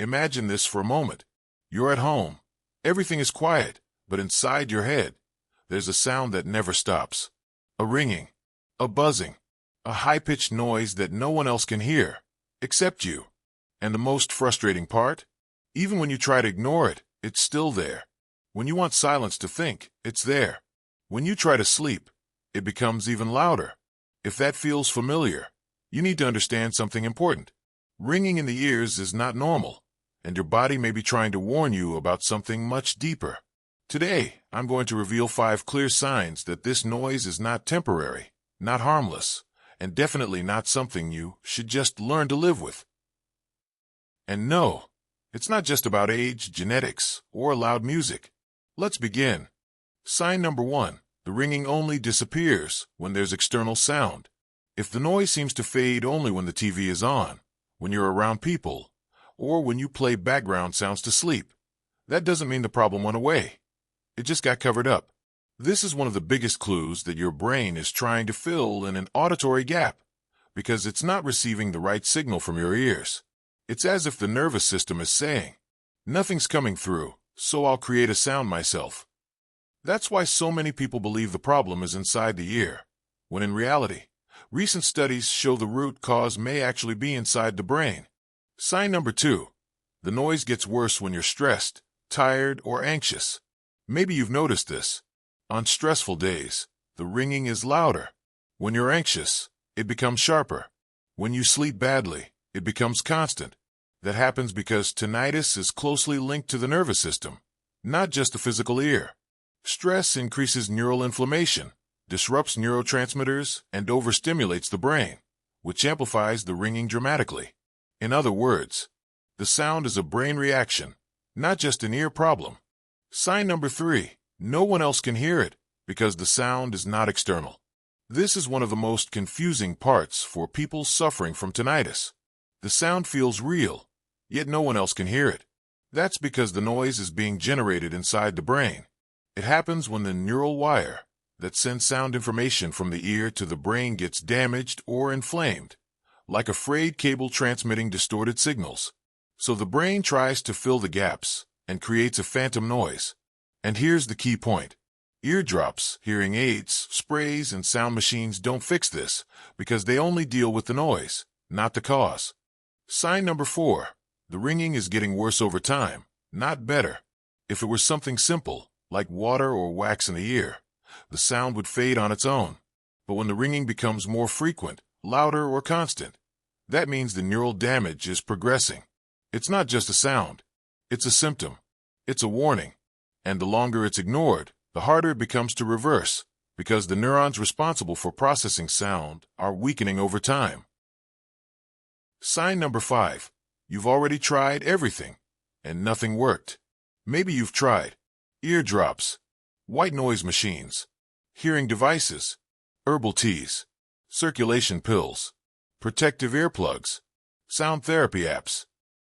Imagine this for a moment. You're at home. Everything is quiet, but inside your head, there's a sound that never stops. A ringing, a buzzing, a high-pitched noise that no one else can hear, except you. And the most frustrating part? Even when you try to ignore it, it's still there. When you want silence to think, it's there. When you try to sleep, it becomes even louder. If that feels familiar, you need to understand something important. Ringing in the ears is not normal, and your body may be trying to warn you about something much deeper. Today, I'm going to reveal 5 clear signs that this noise is not temporary, not harmless, and definitely not something you should just learn to live with. And no, it's not just about age, genetics, or loud music. Let's begin. Sign number 1. The ringing only disappears when there's external sound. If the noise seems to fade only when the TV is on, when you're around people, or when you play background sounds to sleep, that doesn't mean the problem went away. It just got covered up. This is one of the biggest clues that your brain is trying to fill in an auditory gap, because it's not receiving the right signal from your ears. It's as if the nervous system is saying, "Nothing's coming through, so I'll create a sound myself." That's why so many people believe the problem is inside the ear, when in reality, recent studies show the root cause may actually be inside the brain. Sign number 2. The noise gets worse when you're stressed, tired, or anxious. Maybe you've noticed this. On stressful days, the ringing is louder. When you're anxious, it becomes sharper. When you sleep badly, it becomes constant. That happens because tinnitus is closely linked to the nervous system, not just the physical ear. Stress increases neural inflammation, disrupts neurotransmitters, and overstimulates the brain, which amplifies the ringing dramatically. In other words, the sound is a brain reaction, not just an ear problem. Sign number 3. No one else can hear it because the sound is not external. This is one of the most confusing parts for people suffering from tinnitus. The sound feels real, yet no one else can hear it. That's because the noise is being generated inside the brain. It happens when the neural wire that sends sound information from the ear to the brain gets damaged or inflamed, like a frayed cable transmitting distorted signals. So the brain tries to fill the gaps and creates a phantom noise. And here's the key point. Eardrops, hearing aids, sprays, and sound machines don't fix this because they only deal with the noise, not the cause. Sign number 4. The ringing is getting worse over time, not better. If it were something simple, like water or wax in the ear, the sound would fade on its own. But when the ringing becomes more frequent, louder, or constant, that means the neural damage is progressing. It's not just a sound. It's a symptom. It's a warning. And the longer it's ignored, the harder it becomes to reverse, because the neurons responsible for processing sound are weakening over time. Sign number 5. You've already tried everything, and nothing worked. Maybe you've tried eardrops, white noise machines, hearing devices, herbal teas, circulation pills, protective earplugs, sound therapy apps,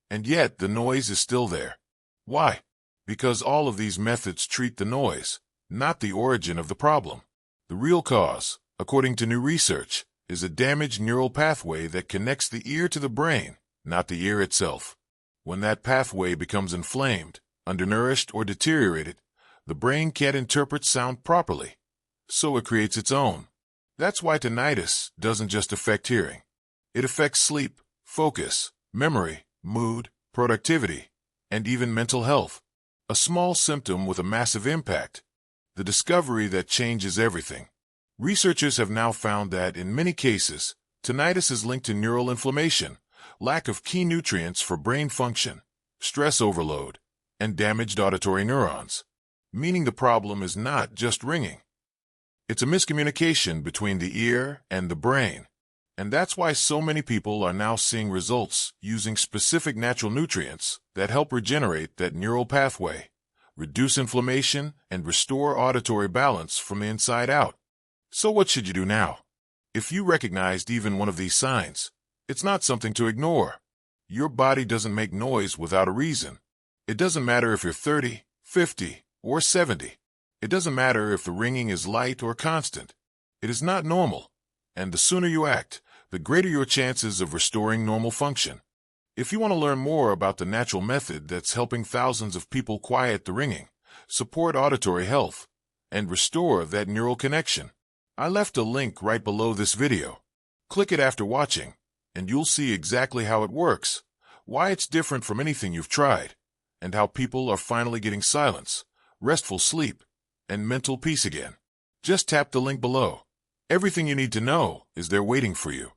and yet the noise is still there. Why? Because all of these methods treat the noise, not the origin of the problem. The real cause, according to new research, is a damaged neural pathway that connects the ear to the brain, not the ear itself. When that pathway becomes inflamed, undernourished, or deteriorated, the brain can't interpret sound properly, so it creates its own. That's why tinnitus doesn't just affect hearing. It affects sleep, focus, memory, mood, productivity, and even mental health. A small symptom with a massive impact. The discovery that changes everything. Researchers have now found that, in many cases, tinnitus is linked to neural inflammation, lack of key nutrients for brain function, stress overload, and damaged auditory neurons. Meaning the problem is not just ringing. It's a miscommunication between the ear and the brain. And that's why so many people are now seeing results using specific natural nutrients that help regenerate that neural pathway, reduce inflammation, and restore auditory balance from the inside out. So what should you do now? If you recognized even one of these signs, it's not something to ignore. Your body doesn't make noise without a reason. It doesn't matter if you're 30, 50, or 70. It doesn't matter if the ringing is light or constant. It is not normal. And the sooner you act, the greater your chances of restoring normal function. If you want to learn more about the natural method that's helping thousands of people quiet the ringing, support auditory health, and restore that neural connection, I left a link right below this video. Click it after watching, and you'll see exactly how it works, why it's different from anything you've tried, and how people are finally getting silence, restful sleep, and mental peace again. Just tap the link below. Everything you need to know is there waiting for you.